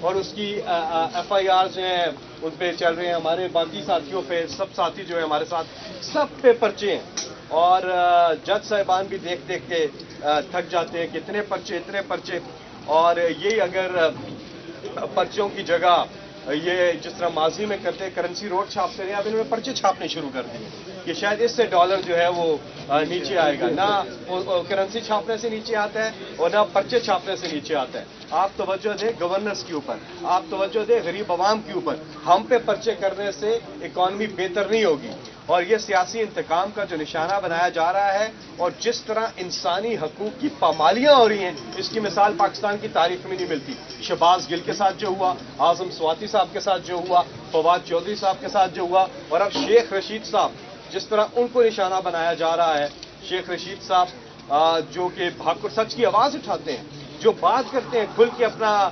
اور اس کی FIR جو ہیں ان پہ چل رہے ہیں. ہمارے باقی ساتھیوں پہ, سب ساتھی جو ہیں ہمارے ساتھ, سب پہ پرچے ہیں. اور جج صاحبان بھی دیکھ دیکھ کے تھک جاتے ہیں کہ اتنے پرچے اتنے پرچے. اور یہی اگر پرچوں کی جگہ یہ جس طرح ماضی میں کرتے کرنسی روڈ چھاپتے رہے, اب انہوں نے پرچے چھاپنے شروع کر دیے کہ شاید اس سے ڈالر جو ہے وہ نیچے آئے گا. نہ کرنسی چھاپنے سے نیچے آتا ہے اور نہ پرچے چھاپنے سے نیچے آتا ہے. آپ توجہ دیں گورنرز کے اوپر, آپ توجہ دیں غریب عوام کے اوپر. ہم پہ پرچے کرنے سے اکانومی بہتر نہیں ہوگی. اور یہ سیاسی انتقام کا جو نشانہ بنایا جا رہا ہے اور جس طرح انسانی حقوق کی پامالیاں ہو رہی ہیں, اس کی مثال پاکستان کی تاریخ میں نہیں ملتی. شہباز گل کے ساتھ جو ہوا, اعظم سواتی صاحب کے ساتھ جو ہوا, فواد چودھری صاحب کے ساتھ جو ہوا, اور اب شیخ رشید صاحب, جس طرح ان کو نشانہ بنایا جا رہا ہے. شیخ رشید صاحب جو کہ حق اور سچ کی آواز اٹھاتے ہیں, جو بات کرتے ہیں کھل کے اپنا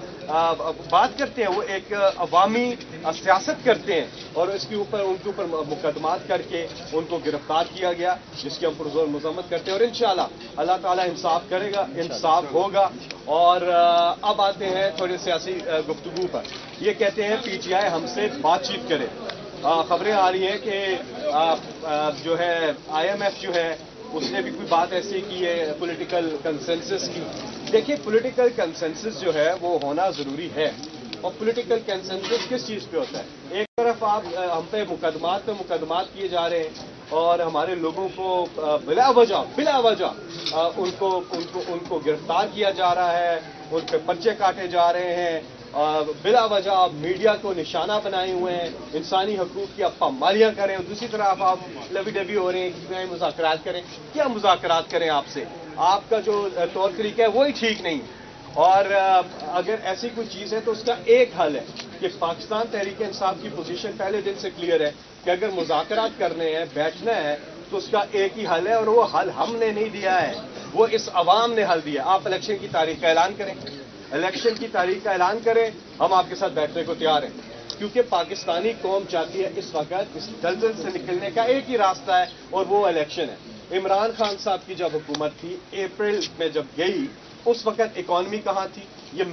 بات کرتے ہیں, وہ ایک عوامی سیاست کرتے ہیں, اور اس کے اوپر ان کے اوپر مقدمات کر کے ان کو گرفتار کیا گیا, جس کی ہم پرزور مذمت کرتے ہیں. اور انشاءاللہ اللہ تعالیٰ انصاف کرے گا, انصاف ہوگا. اور اب آتے ہیں تھوڑے سیاسی گفتگو پر. یہ کہتے ہیں PTI ہم سے بات چیت کرے. خبریں آ رہی ہیں کہ جو ہے IMF جو ہے اس نے بھی کوئی بات ایسی کی ہے پولیٹیکل کنسنسس کی. دیکھیے پولیٹیکل کنسنسس جو ہے وہ ہونا ضروری ہے. اور پولیٹیکل کنسنسس کس چیز پہ ہوتا ہے؟ ایک طرف آپ ہم پہ مقدمات کیے جا رہے ہیں اور ہمارے لوگوں کو بلا وجہ ان کو گرفتار کیا جا رہا ہے, ان پہ پرچے کاٹے جا رہے ہیں, بلا وجہ میڈیا کو نشانہ بنائے ہوئے ہیں, انسانی حقوق کی آپ پامالیاں کریں. اور دوسری طرف آپ لبی ڈبی ہو رہے ہیں کہ مذاکرات کریں. کیا مذاکرات کریں آپ سے؟ آپ کا جو طور طریقہ ہے وہی ٹھیک نہیں. اور اگر ایسی کوئی چیز ہے تو اس کا ایک حل ہے کہ پاکستان تحریک انصاف کی پوزیشن پہلے دن سے کلیئر ہے کہ اگر مذاکرات کرنے ہیں, بیٹھنا ہے, تو اس کا ایک ہی حل ہے, اور وہ حل ہم نے نہیں دیا ہے, وہ اس عوام نے حل دیا. آپ الیکشن کی تاریخ کا اعلان کریں, الیکشن کی تاریخ کا اعلان کریں, ہم آپ کے ساتھ بیٹھنے کو تیار ہیں. کیونکہ پاکستانی قوم چاہتی ہے اس وقت اس دلدل سے نکلنے کا ایک ہی راستہ ہے, اور وہ الیکشن ہے. عمران خان صاحب کی جب حکومت تھی, اپریل میں جب گئی, اس وقت اکانومی کہاں تھی؟ یہ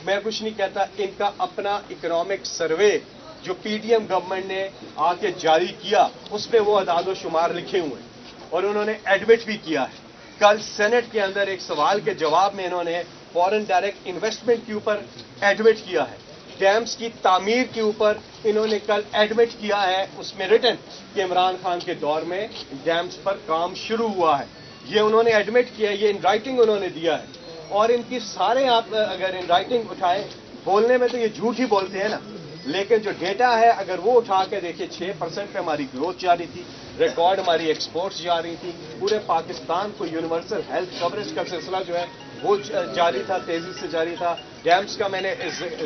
میں کچھ نہیں کہتا, ان کا اپنا اکنامک سروے جو PDM گورنمنٹ نے آ کے جاری کیا, اس میں وہ اعداد و شمار لکھے ہوئے ہیں, اور انہوں نے ایڈمٹ بھی کیا ہے. کل سینٹ کے اندر ایک سوال کے جواب میں انہوں نے فورن ڈائریکٹ انویسٹمنٹ کے اوپر ایڈمٹ کیا ہے. ڈیمز کی تعمیر کے اوپر انہوں نے کل ایڈمٹ کیا ہے, اس میں ریٹن کہ عمران خان کے دور میں ڈیمز پر کام شروع ہوا ہے. یہ انہوں نے ایڈمٹ کیا ہے, یہ ان رائٹنگ انہوں نے دیا ہے. اور ان کی سارے آپ اگر ان رائٹنگ اٹھائیں, بولنے میں تو یہ جھوٹ ہی بولتے ہیں نا, لیکن جو ڈیٹا ہے اگر وہ اٹھا کے دیکھیں, 6% پہ ہماری گروتھ جاری تھی, ریکارڈ ہماری ایکسپورٹس جاری تھی, پورے پاکستان کو یونیورسل ہیلتھ کوریج کا سلسلہ جو ہے وہ جاری تھا, تیزی سے جاری تھا. ڈیمز کا میں نے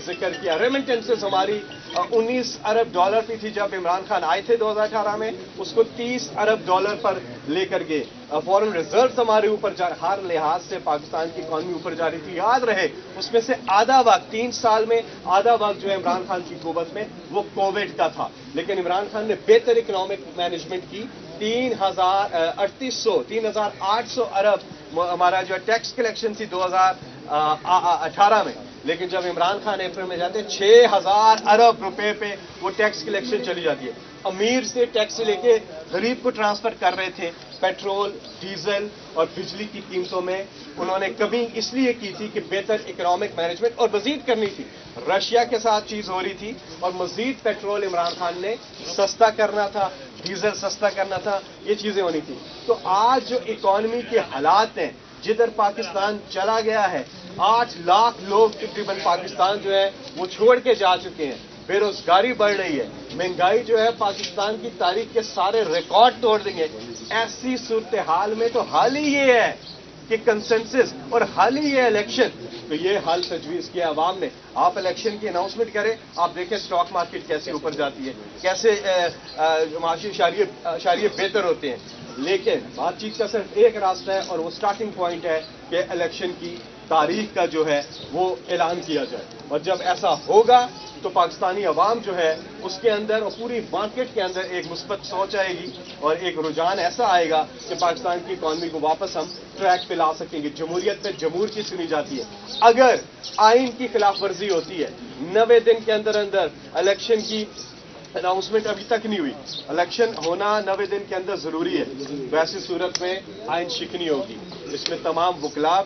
ذکر کیا. ریمیٹنسز ہماری 19 ارب ڈالر پہ تھی جب عمران خان آئے تھے 2018 میں, اس کو 30 ارب ڈالر پر لے کر گئے. فورن ریزروز ہمارے اوپر ہر لحاظ سے پاکستان کی اکانومی اوپر جاری تھی. یاد رہے اس میں سے آدھا وقت 3 سال میں آدھا وقت جو ہے عمران خان کی حکومت میں وہ کووڈ کا تھا, لیکن عمران خان نے بہتر اکنامک مینجمنٹ کی. 3,800 ارب ہمارا جو ٹیکس کلیکشن تھی 2018 میں, لیکن جب عمران خان اپریل میں جاتے ہیں 6,000 ارب روپے پہ وہ ٹیکس کلیکشن چلی جاتی ہے. امیر سے ٹیکس لے کے غریب کو ٹرانسفر کر رہے تھے. پیٹرول, ڈیزل اور بجلی کی قیمتوں میں انہوں نے کمی اس لیے کی تھی کہ بہتر اکنامک مینجمنٹ اور مزید کرنی تھی. رشیا کے ساتھ چیز ہو رہی تھی اور مزید پیٹرول عمران خان نے سستا کرنا تھا, ڈیزل سستا کرنا تھا, یہ چیزیں ہونی تھی. تو آج جو اکانومی کے حالات ہیں, جدھر پاکستان چلا گیا ہے, 8 لاکھ لوگ تقریباً پاکستان جو ہے وہ چھوڑ کے جا چکے ہیں. بے روزگاری بڑھ رہی ہے, مہنگائی جو ہے پاکستان کی تاریخ کے سارے ریکارڈ توڑ دیں گے. ایسی صورتحال میں تو حل ہی یہ ہے کہ کنسنسس, اور حل ہی یہ الیکشن. تو یہ حل تجویز کیا عوام نے. آپ الیکشن کی اناؤنسمنٹ کریں, آپ دیکھیں اسٹاک مارکیٹ کیسے اوپر جاتی ہے, کیسے معاشی اشاریے بہتر ہوتے ہیں. لیکن بات چیت کا صرف ایک راستہ ہے, اور وہ سٹارٹنگ پوائنٹ ہے کہ الیکشن کی تاریخ کا جو ہے وہ اعلان کیا جائے. اور جب ایسا ہوگا تو پاکستانی عوام جو ہے اس کے اندر اور پوری مارکیٹ کے اندر ایک مثبت سوچ آئے گی اور ایک رجحان ایسا آئے گا کہ پاکستان کی اکانومی کو واپس ہم ٹریک پہ لا سکیں گے. جمہوریت میں جمہور کی سنی جاتی ہے. اگر آئین کی خلاف ورزی ہوتی ہے 90 دن کے اندر اندر الیکشن کی اناؤنسمنٹ ابھی تک نہیں ہوئی, الیکشن ہونا 90 دن کے اندر ضروری ہے, ویسی صورت میں آئین شکنی ہوگی. اس میں تمام وکلاء,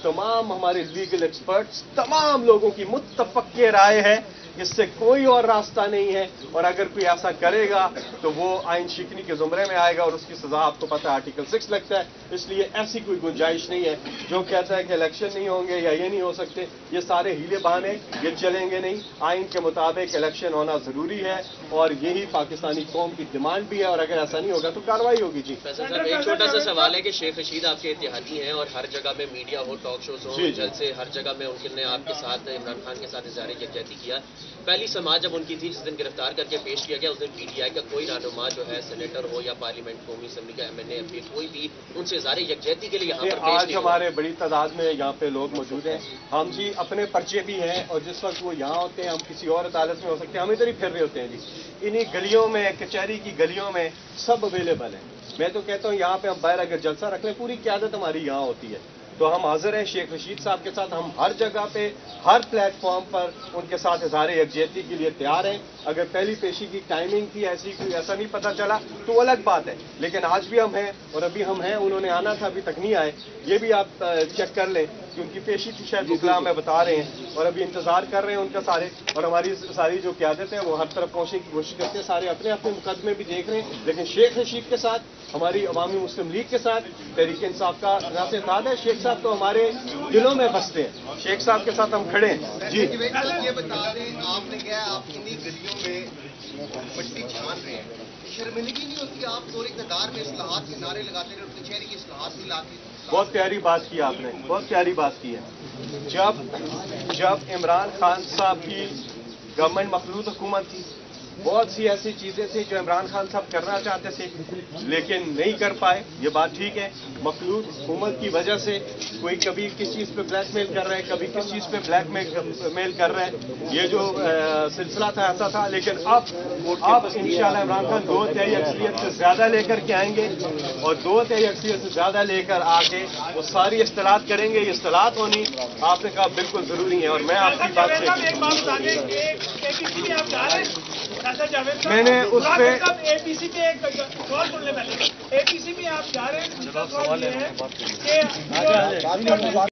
تمام ہمارے لیگل ایکسپرٹس, تمام لوگوں کی متفق رائے ہے, اس سے کوئی اور راستہ نہیں ہے. اور اگر کوئی ایسا کرے گا تو وہ آئین شکنی کے زمرے میں آئے گا اور اس کی سزا آپ کو پتہ ہے آرٹیکل 6 لگتا ہے. اس لیے ایسی کوئی گنجائش نہیں ہے جو کہتا ہے کہ الیکشن نہیں ہوں گے یا یہ نہیں ہو سکتے. یہ سارے ہیلے بہانے یہ چلیں گے نہیں. آئین کے مطابق الیکشن ہونا ضروری ہے اور یہی پاکستانی قوم کی ڈیمانڈ بھی ہے, اور اگر ایسا نہیں ہوگا تو کارروائی ہوگی. جی فیصل صاحب, ایک چھوٹا سا سوال ہے کہ شیخ رشید آپ کے اتحادی ہیں اور ہر جگہ میں میڈیا ہو, ٹاک شوز ہوں, جلسے ہر جگہ میں ان نے آپ کے ساتھ, عمران خان کے ساتھ اظہار یکجہتی کیا. پہلی سماعت جب ان کی تھی جس دن گرفتار کر کے پیش کیا گیا, اس دن پی ٹی آئی کا کوئی رہنما جو ہے سینیٹر ہو یا پارلیمنٹ قومی اسمبلی کا M N A M P کوئی بھی ان سے اظہار یکجہتی کے لیے یہاں پر پیش آج ہمارے بڑی تعداد میں یہاں پہ لوگ موجود ہیں. ہم جی اپنے پرچے بھی ہیں اور جس وقت وہ یہاں ہوتے ہیں ہم کسی اور عدالت میں ہو سکتے ہیں, ہم ادھر ہی پھر رہے ہوتے ہیں. جی انہی گلیوں میں, کچہری کی گلیوں میں سب اویلیبل ہیں. میں تو کہتا ہوں یہاں پہ ہم باہر اگر جلسہ رکھ لیں, پوری قیادت ہماری یہاں ہوتی ہے, تو ہم حاضر ہیں شیخ رشید صاحب کے ساتھ. ہم ہر جگہ پہ ہر پلیٹ فارم پر ان کے ساتھ اظہار یکجہتی کے لیے تیار ہیں. اگر پہلی پیشی کی ٹائمنگ تھی ایسی کوئی ایسا نہیں پتہ چلا تو وہ الگ بات ہے, لیکن آج بھی ہم ہیں اور ابھی ہم ہیں. انہوں نے آنا تھا, ابھی تک نہیں آئے. یہ بھی آپ چیک کر لیں کہ ان کی پیشی تھی شاید وکلاء میں بتا رہے ہیں, اور ابھی انتظار کر رہے ہیں ان کا سارے. اور ہماری ساری جو قیادت ہے وہ ہر طرف پہنچنے کی کوشش کرتے ہیں, سارے اپنے اپنے مقدمے بھی دیکھ رہے ہیں. لیکن شیخ رشید کے ساتھ, ہماری عوامی مسلم لیگ کے ساتھ تحریک انصاف کا راستہ اتحاد ہے. شیخ صاحب تو ہمارے دلوں میں بستے ہیں, شیخ صاحب کے ساتھ ہم کھڑے ہیں. جی یہ بتا دیں, آپ نے کہا آپ انہی گلیوں میں مٹی چھان رہے ہیں, شرمندگی نہیں ہوتی آپ دور اقتدار میں اصلاحات کے نعرے لگاتے رہے اور کچہری کی اصلاحات نہیں لاتے؟ بہت پیاری بات کی آپ نے, بہت پیاری بات کی ہے. جب عمران خان صاحب کی گورنمنٹ مخلوط حکومت تھی, بہت سی ایسی چیزیں تھیں جو عمران خان صاحب کرنا چاہتے تھے لیکن نہیں کر پائے. یہ بات ٹھیک ہے, مخلوط حکومت کی وجہ سے کوئی کبھی کس چیز پہ بلیک میل کر رہے ہیں, کبھی کس چیز پہ بلیک میل کر رہے ہیں. یہ جو سلسلہ تھا ایسا تھا, لیکن اب انشاءاللہ عمران خان 2/3 اکثریت سے زیادہ لے کر کے آئیں گے, اور 2/3 اکثریت سے زیادہ لے کر آ کے وہ ساری اصطلاحات کریں گے. یہ اصطلاحات ہونی آپ نے کہا بالکل ضروری ہے, اور میں آپ کی بات میں نے اس پہ اے پی سی پہ ایک سوال سن لیں. پہلے اے پی سی میں آپ جا رہے ہیں,